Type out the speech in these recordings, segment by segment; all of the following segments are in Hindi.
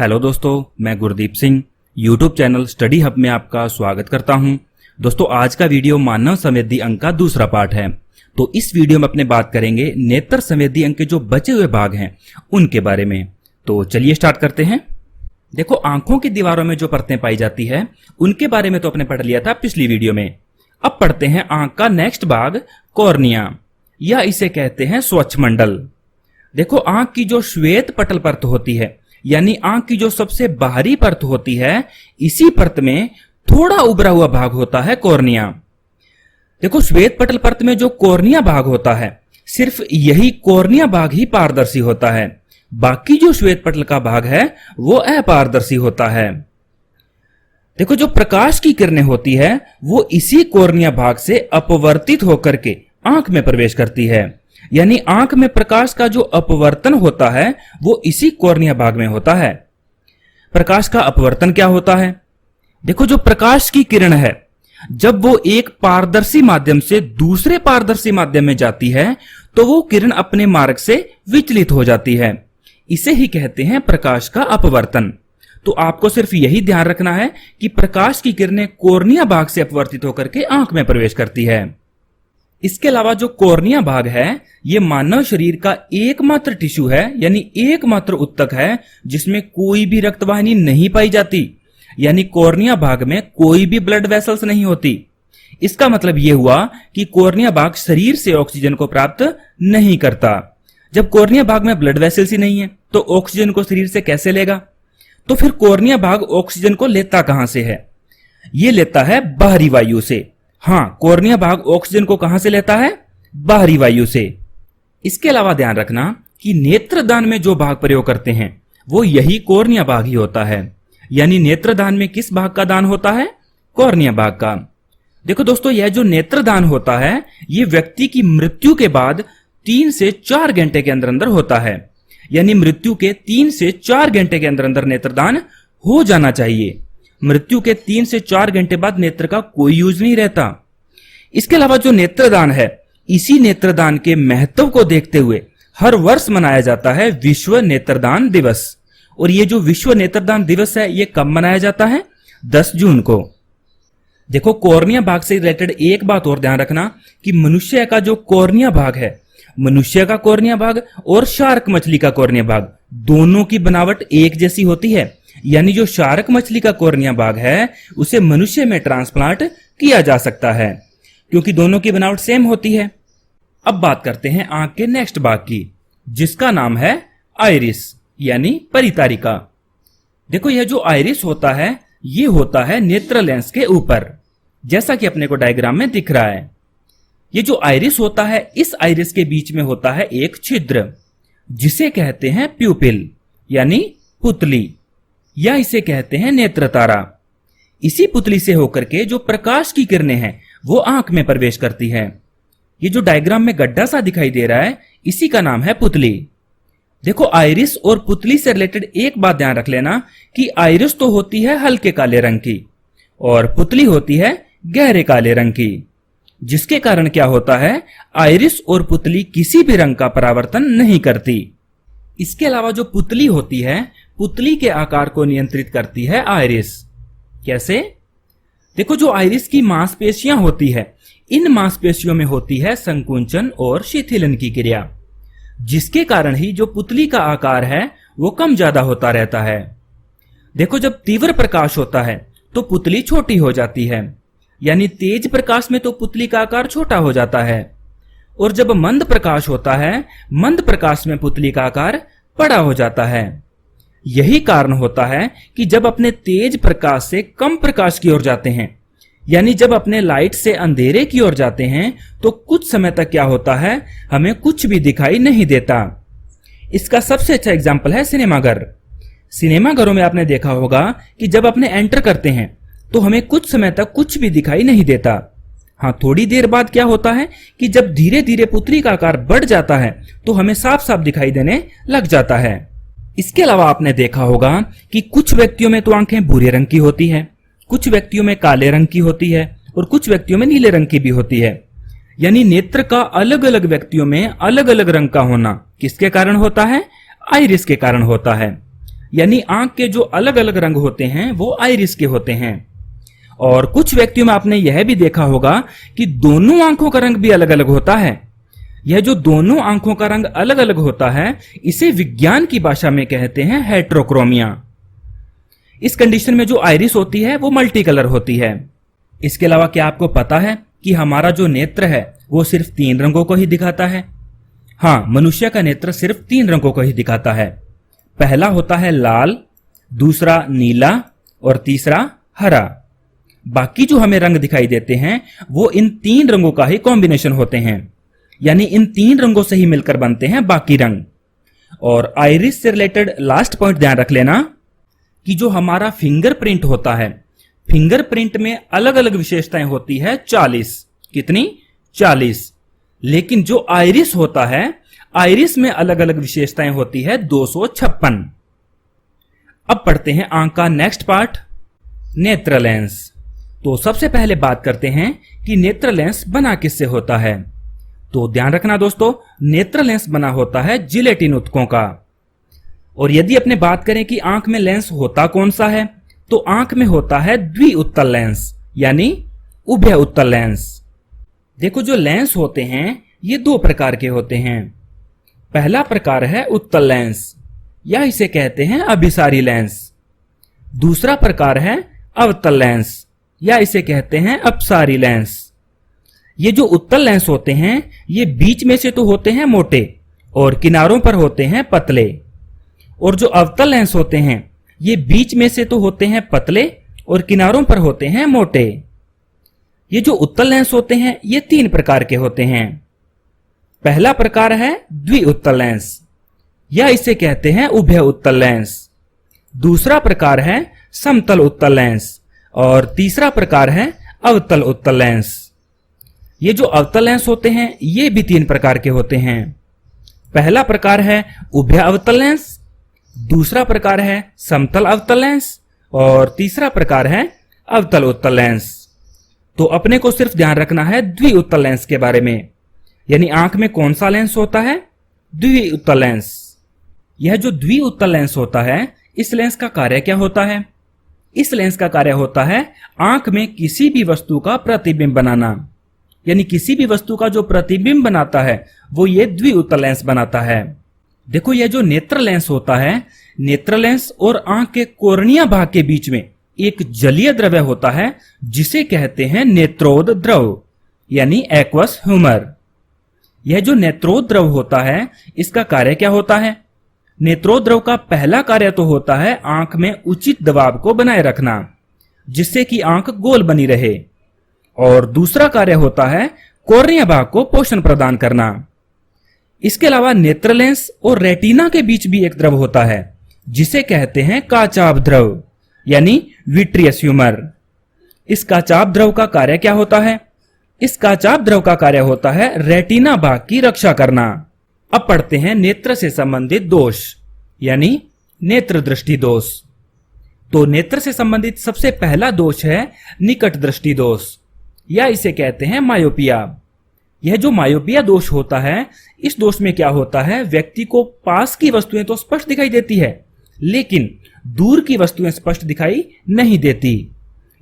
हेलो दोस्तों, मैं Gurdeep Singh YouTube channel study hub में आपका स्वागत करता हूं। दोस्तों, आज का वीडियो मानव संवेदी अंक का दूसरा पार्ट है। तो इस वीडियो में अपने बात करेंगे नेत्र संवेदी अंक के जो बचे हुए भाग हैं उनके बारे में। तो चलिए स्टार्ट करते हैं। देखो, आंखों की दीवारों में जो परतें पाई जाती है उनके बारे में तो अपने पढ़ लिया था पिछली वीडियो में। अब पढ़ते हैं आंख का नेक्स्ट भाग, कॉर्निया, या इसे कहते हैं स्वच्छ मंडल। देखो, आंख की जो श्वेत पटल परत होती है, यानी आंख की जो सबसे बाहरी परत होती है, इसी परत में थोड़ा उभरा हुआ भाग होता है कॉर्निया। देखो, श्वेत पटल परत में जो कॉर्निया भाग होता है, सिर्फ यही कॉर्निया भाग ही पारदर्शी होता है। बाकी जो श्वेत पटल का भाग है वो अपारदर्शी होता है। देखो, जो प्रकाश की किरणें होती है वो इसी कॉर्निया भाग से अपवर्तित होकर के आंख में प्रवेश करती है, यानी आंख में प्रकाश का जो अपवर्तन होता है वो इसी कॉर्निया भाग में होता है। प्रकाश का अपवर्तन क्या होता है? देखो, जो प्रकाश की किरण है जब वो एक पारदर्शी माध्यम से दूसरे पारदर्शी माध्यम में जाती है तो वो किरण अपने मार्ग से विचलित हो जाती है। इसे ही कहते हैं प्रकाश का अपवर्तन। तो आपको सिर्फ यही ध्यान रखना है कि प्रकाश की किरणें कॉर्निया भाग से अपवर्तित होकर के आंख में प्रवेश करती है। इसके अलावा जो कॉर्निया भाग है ये मानव शरीर का एकमात्र टिश्यू है, यानी एकमात्र उत्तक है जिसमें कोई भी रक्तवाहिनी नहीं पाई जाती, यानी कॉर्निया भाग में कोई भी ब्लड वेसल्स नहीं होती। इसका मतलब यह हुआ कि कॉर्निया भाग शरीर से ऑक्सीजन को प्राप्त नहीं करता। जब कॉर्निया भाग में ब्लड वेसल्स ही नहीं है तो ऑक्सीजन को शरीर से कैसे लेगा? तो फिर कॉर्निया भाग ऑक्सीजन को लेता कहां से है? ये लेता है बाहरी वायु से। हाँ, कॉर्निया भाग ऑक्सीजन को कहां से लेता है? बाहरी वायु से। इसके अलावा ध्यान रखना कि नेत्रदान में जो भाग प्रयोग करते हैं वो यही कॉर्निया भाग ही होता है, यानी नेत्रदान में किस भाग का दान होता है? कॉर्निया भाग का। देखो दोस्तों, यह जो नेत्रदान होता है ये व्यक्ति की मृत्यु के बाद 3 से 4 घंटे के अंदर अंदर होता है, यानी मृत्यु के 3 से 4 घंटे के अंदर अंदर नेत्रदान हो जाना चाहिए। मृत्यु के 3 से 4 घंटे बाद नेत्र का कोई यूज नहीं रहता। इसके अलावा जो नेत्रदान है, इसी नेत्रदान के महत्व को देखते हुए हर वर्ष मनाया जाता है विश्व नेत्रदान दिवस। और ये जो विश्व नेत्रदान दिवस है ये कब मनाया जाता है? 10 जून को। देखो, कॉर्निया भाग से रिलेटेड एक बात और ध्यान रखना कि मनुष्य का जो कॉर्निया भाग है, मनुष्य का कॉर्निया भाग और शार्क मछली का कॉर्निया भाग, दोनों की बनावट एक जैसी होती है, यानी जो शार्क मछली का कॉर्निया भाग है उसे मनुष्य में ट्रांसप्लांट किया जा सकता है क्योंकि दोनों की बनावट सेम होती है। अब बात करते हैं आंख के नेक्स्ट भाग की, जिसका नाम है आइरिस, यानी परितारिका। देखो, यह जो आइरिस होता है ये होता है नेत्र लेंस के ऊपर, जैसा कि अपने को डायग्राम में दिख रहा है। ये जो आइरिस होता है, इस आइरिस के बीच में होता है एक छिद्र जिसे कहते हैं प्यूपिल, यानी पुतली, या इसे कहते हैं नेत्र तारा। इसी पुतली से होकर के जो प्रकाश की किरणें हैं वो आंख में प्रवेश करती हैं। ये जो डायग्राम में गड्ढा सा दिखाई दे रहा है इसी का नाम है पुतली। देखो, आइरिस और पुतली से रिलेटेड एक बात ध्यान रख लेना कि आइरिस तो होती है हल्के काले रंग की और पुतली होती है गहरे काले रंग की, जिसके कारण क्या होता है, आइरिस और पुतली किसी भी रंग का परावर्तन नहीं करती। इसके अलावा जो पुतली होती है, पुतली के आकार को नियंत्रित करती है आइरिस। कैसे? देखो, जो आइरिस की मांसपेशियां होती है, इन मांसपेशियों में होती है संकुंचन और शिथिलन की क्रिया, जिसके कारण ही जो पुतली का आकार है वो कम ज्यादा होता रहता है। देखो, जब तीव्र प्रकाश होता है तो पुतली छोटी हो जाती है, यानी तेज प्रकाश में तो पुतली का आकार छोटा हो जाता है, और जब मंद प्रकाश होता है, मंद प्रकाश में पुतली का आकार बड़ा हो जाता है। यही कारण होता है कि जब अपने तेज प्रकाश से कम प्रकाश की ओर जाते हैं, यानी जब अपने लाइट से अंधेरे की ओर जाते हैं, तो कुछ समय तक क्या होता है, हमें कुछ भी दिखाई नहीं देता। इसका सबसे अच्छा एग्जाम्पल है सिनेमाघर। सिनेमाघरों में आपने देखा होगा कि जब अपने एंटर करते हैं तो हमें कुछ समय तक कुछ भी दिखाई नहीं देता। हाँ, थोड़ी देर बाद क्या होता है कि जब धीरे धीरे पुतली का आकार बढ़ जाता है तो हमें साफ साफ दिखाई देने लग जाता है। इसके अलावा आपने देखा होगा कि कुछ व्यक्तियों में तो आंखें भूरे रंग की होती है, कुछ व्यक्तियों में काले रंग की होती है और कुछ व्यक्तियों में नीले रंग की भी होती है। यानी नेत्र का अलग अलग व्यक्तियों में अलग अलग रंग का होना किसके कारण होता है? आइरिस के कारण होता है। यानी आंख के जो अलग अलग रंग होते हैं वो आइरिस के होते हैं। और कुछ व्यक्तियों में आपने यह भी देखा होगा कि दोनों आंखों का रंग भी अलग अलग होता है। यह जो दोनों आंखों का रंग अलग अलग होता है, इसे विज्ञान की भाषा में कहते हैं हेटेरोक्रोमिया। इस कंडीशन में जो आइरिस होती है वो मल्टी कलर होती है। इसके अलावा क्या आपको पता है कि हमारा जो नेत्र है वो सिर्फ 3 रंगों को ही दिखाता है? हाँ, मनुष्य का नेत्र सिर्फ 3 रंगों को ही दिखाता है। पहला होता है लाल, दूसरा नीला और तीसरा हरा। बाकी जो हमें रंग दिखाई देते हैं वो इन 3 रंगों का ही कॉम्बिनेशन होते हैं, यानी इन 3 रंगों से ही मिलकर बनते हैं बाकी रंग। और आइरिस से रिलेटेड लास्ट पॉइंट ध्यान रख लेना कि जो हमारा फिंगरप्रिंट होता है, फिंगरप्रिंट में अलग अलग विशेषताएं होती है 40। कितनी? 40। लेकिन जो आइरिस होता है, आइरिस में अलग अलग विशेषताएं होती है 256। अब पढ़ते हैं आंख का नेक्स्ट पार्ट, नेत्र लेंस। तो सबसे पहले बात करते हैं कि नेत्र लेंस बना किससे होता है। तो ध्यान रखना दोस्तों, नेत्र लेंस बना होता है जिलेटिन ऊतकों का। और यदि अपने बात करें कि आंख में लेंस होता कौन सा है, तो आंख में होता है द्विउत्तल लेंस, यानी उभय उत्तल लेंस। देखो, जो लेंस होते हैं ये 2 प्रकार के होते हैं। पहला प्रकार है उत्तल लेंस, या इसे कहते हैं अभिसारी लेंस। दूसरा प्रकार है अवतल लेंस, या इसे कहते हैं अपसारी लेंस। ये जो उत्तल लेंस होते हैं ये बीच में से तो होते हैं मोटे और किनारों पर होते हैं पतले, और जो अवतल लेंस होते हैं ये बीच में से तो होते हैं पतले और किनारों पर होते हैं मोटे। ये जो उत्तल लेंस होते हैं ये 3 प्रकार के होते हैं। पहला प्रकार है द्विउत्तल लेंस, या इसे कहते हैं उभय उत्तल लेंस। दूसरा प्रकार है समतल उत्तल लेंस, और तीसरा प्रकार है अवतल उत्तल लेंस। ये जो अवतल लेंस होते हैं ये भी 3 प्रकार के होते हैं। पहला प्रकार है उभय अवतल लेंस, दूसरा प्रकार है समतल अवतल लेंस, और तीसरा प्रकार है अवतल उत्तल लेंस। तो अपने को सिर्फ ध्यान रखना है द्विउत्तल लेंस के बारे में, यानी आंख में कौन सा लेंस होता है? द्विउत्तल लेंस। यह जो द्विउत्तल लेंस होता है, इस लेंस का कार्य क्या होता है? इस लेंस का कार्य होता है आंख में किसी भी वस्तु का प्रतिबिंब बनाना, यानी किसी भी वस्तु का जो प्रतिबिंब बनाता है वो ये द्विउत्तल लेंस बनाता है। देखो, यह जो नेत्र लेंस होता है, नेत्र लेंस और आंख के कोर्निया भाग के बीच में एक जलीय द्रव्य होता है जिसे कहते हैं नेत्रोद द्रव, यानी एक्वस ह्यूमर। यह जो नेत्रोद द्रव होता है इसका कार्य क्या होता है? नेत्रोद द्रव का पहला कार्य तो होता है आंख में उचित दबाव को बनाए रखना, जिससे कि आंख गोल बनी रहे, और दूसरा कार्य होता है कोर्निया भाग को पोषण प्रदान करना। इसके अलावा नेत्र लेंस और रेटिना के बीच भी एक द्रव होता है जिसे कहते हैं काचाभ द्रव, यानी विट्रियस ह्यूमर। इस काचाभ द्रव का कार्य क्या होता है? इस काचाभ द्रव का कार्य होता है रेटिना भाग की रक्षा करना। अब पढ़ते हैं नेत्र से संबंधित दोष, यानी नेत्र दृष्टि दोष। तो नेत्र से संबंधित सबसे पहला दोष है निकट दृष्टि दोष, या इसे कहते हैं मायोपिया। यह जो मायोपिया दोष होता है, इस दोष में क्या होता है? व्यक्ति को पास की वस्तुएं तो स्पष्ट दिखाई देती है, लेकिन दूर की वस्तुएं स्पष्ट दिखाई नहीं देती।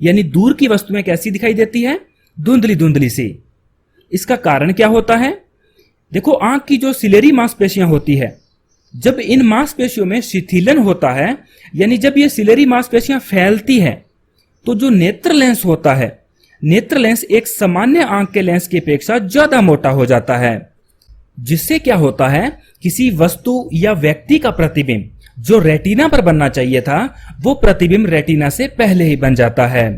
यानी दूर की वस्तुएं कैसी दिखाई देती है? धुंधली धुंधली सी। इसका कारण क्या होता है? देखो, आंख की जो सिलेरी मांसपेशियां होती है, जब इन मांसपेशियों में शिथिलन होता है, यानी जब ये सिलेरी मांसपेशियां फैलती है, तो जो नेत्र लेंस होता है, नेत्र लेंस एक सामान्य आंख के लेंस की अपेक्षा ज्यादा मोटा हो जाता है, जिससे क्या होता है? किसी वस्तु या व्यक्ति का प्रतिबिंब जो रेटिना पर बनना चाहिए था, वो प्रतिबिंब रेटिना से पहले ही बन जाता है।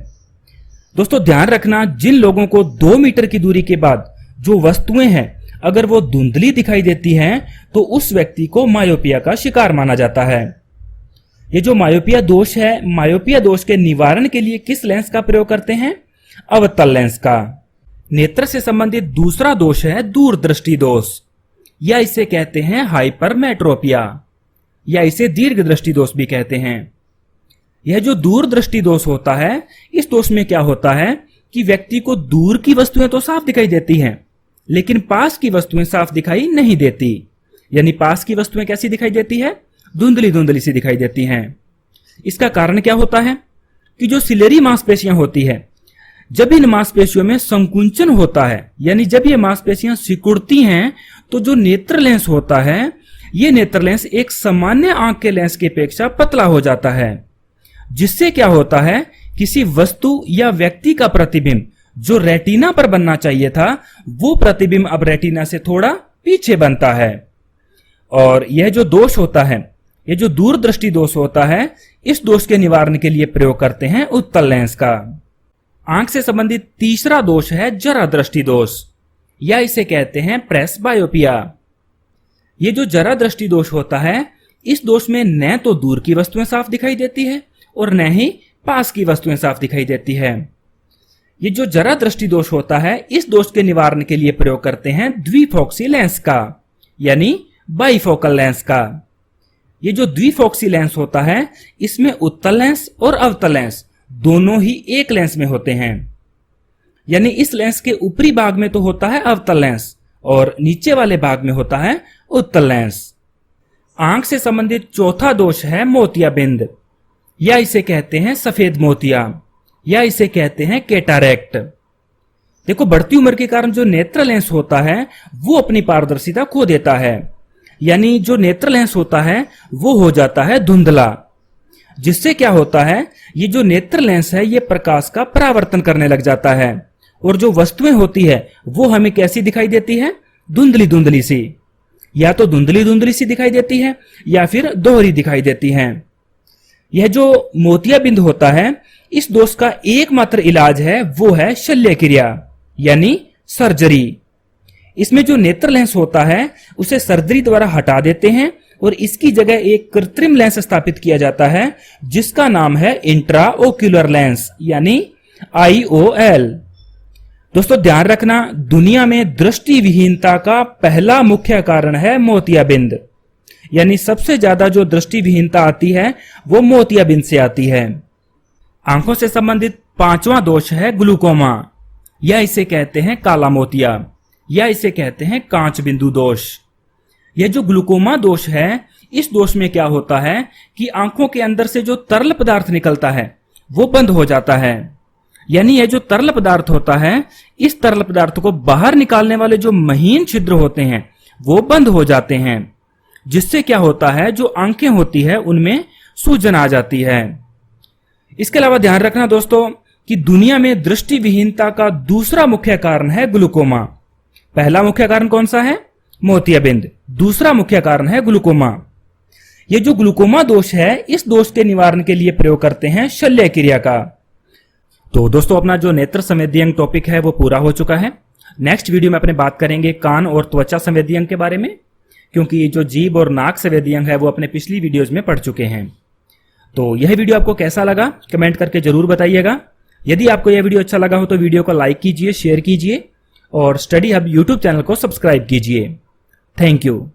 दोस्तों ध्यान रखना, जिन लोगों को 2 मीटर की दूरी के बाद जो वस्तुएं हैं अगर वो धुंधली दिखाई देती हैं, तो उस व्यक्ति को मायोपिया का शिकार माना जाता है। ये जो मायोपिया दोष है, मायोपिया दोष के निवारण के लिए किस लेंस का प्रयोग करते हैं? अवतल लेंस का। नेत्र से संबंधित दूसरा दोष है दूरदृष्टि दोष, या इसे कहते हैं हाइपरमेट्रोपिया, या इसे दीर्घ दृष्टि दोष भी कहते हैं। यह जो दूरदृष्टि दोष होता है, इस दोष में क्या होता है कि व्यक्ति को दूर की वस्तुएं तो साफ दिखाई देती हैं, लेकिन पास की वस्तुएं साफ दिखाई नहीं देती। यानी पास की वस्तुएं कैसी दिखाई देती है? धुंधली धुंधली सी दिखाई देती हैं। इसका कारण क्या होता है कि जो सिलेरी मांसपेशियां होती है, जब इन मांसपेशियों में संकुंचन होता है, यानी जब ये मांसपेशियां सिकुड़ती हैं, तो जो नेत्र लेंस होता है, ये नेत्र लेंस एक सामान्य आंख के लेंस की अपेक्षा पतला हो जाता है, जिससे क्या होता है, किसी वस्तु या व्यक्ति का प्रतिबिंब जो रेटिना पर बनना चाहिए था, वो प्रतिबिंब अब रेटिना से थोड़ा पीछे बनता है। और यह जो दोष होता है, ये जो दूरदृष्टि दोष होता है, इस दोष के निवारण के लिए प्रयोग करते हैं उत्तल लेंस का। आंख से संबंधित तीसरा दोष है जरा दृष्टि दोष, या इसे कहते हैं प्रेसबायोपिया। ये जो जरा दृष्टि दोष होता है, इस दोष में न तो दूर की वस्तुएं साफ दिखाई देती है और न ही पास की वस्तुएं साफ दिखाई देती है। ये जो जरा दृष्टि दोष होता है, इस दोष के निवारण के लिए प्रयोग करते हैं द्विफोक्सी लेंस का, यानी बाइफोकल लेंस का। ये जो द्विफोक्सी लेंस होता है, इसमें उत्तल लेंस और अवतल लेंस दोनों ही एक लेंस में होते हैं। यानी इस लेंस के ऊपरी भाग में तो होता है अवतल लेंस और नीचे वाले भाग में होता है उत्तल लेंस। आंख से संबंधित चौथा दोष है मोतियाबिंद, या इसे कहते हैं सफेद मोतिया, या इसे कहते हैं कैटारेक्ट। देखो, बढ़ती उम्र के कारण जो नेत्र लेंस होता है वो अपनी पारदर्शिता खो देता है, यानी जो नेत्र लेंस होता है वो हो जाता है धुंधला, जिससे क्या होता है, ये जो नेत्र लेंस है ये प्रकाश का परावर्तन करने लग जाता है और जो वस्तुएं होती है वो हमें कैसी दिखाई देती है, धुंधली धुंधली सी। या तो धुंधली धुंधली सी दिखाई देती है या फिर दोहरी दिखाई देती है। यह जो मोतियाबिंद होता है, इस दोष का एकमात्र इलाज है वो है शल्य क्रिया, यानी सर्जरी। इसमें जो नेत्र लेंस होता है उसे सर्जरी द्वारा हटा देते हैं और इसकी जगह एक कृत्रिम लेंस स्थापित किया जाता है जिसका नाम है इंट्राओक्यूलर लेंस, यानी IOL। दोस्तों ध्यान रखना, दुनिया में दृष्टि विहीनता का पहला मुख्य कारण है मोतियाबिंद, यानी सबसे ज्यादा जो दृष्टि विहीनता आती है वो मोतियाबिंद से आती है। आंखों से संबंधित पांचवा दोष है ग्लूकोमा, या इसे कहते हैं काला मोतिया, या इसे कहते हैं कांच बिंदु दोष। यह जो ग्लूकोमा दोष है, इस दोष में क्या होता है कि आंखों के अंदर से जो तरल पदार्थ निकलता है वो बंद हो जाता है। यानी यह जो तरल पदार्थ होता है, इस तरल पदार्थ को बाहर निकालने वाले जो महीन छिद्र होते हैं वो बंद हो जाते हैं, जिससे क्या होता है, जो आंखें होती है उनमें सूजन आ जाती है। इसके अलावा ध्यान रखना दोस्तों कि दुनिया में दृष्टि विहीनता का दूसरा मुख्य कारण है ग्लूकोमा। पहला मुख्य कारण कौन सा है, मोतियाबिंद। दूसरा मुख्य कारण है ग्लूकोमा। ये जो ग्लूकोमा दोष है, इस दोष के निवारण के लिए प्रयोग करते हैं शल्य क्रिया का। तो दोस्तों अपना जो नेत्र संवेदी अंग टॉपिक है वो पूरा हो चुका है। नेक्स्ट वीडियो में अपने बात करेंगे कान और त्वचा संवेदी अंग के बारे में, क्योंकि जो जीभ और नाक संवेदी अंग है वो अपने पिछली वीडियोज में पढ़ चुके हैं। तो यह वीडियो आपको कैसा लगा कमेंट करके जरूर बताइएगा। यदि आपको यह वीडियो अच्छा लगा हो तो वीडियो को लाइक कीजिए, शेयर कीजिए और स्टडी हब यूट्यूब चैनल को सब्सक्राइब कीजिए। Thank you.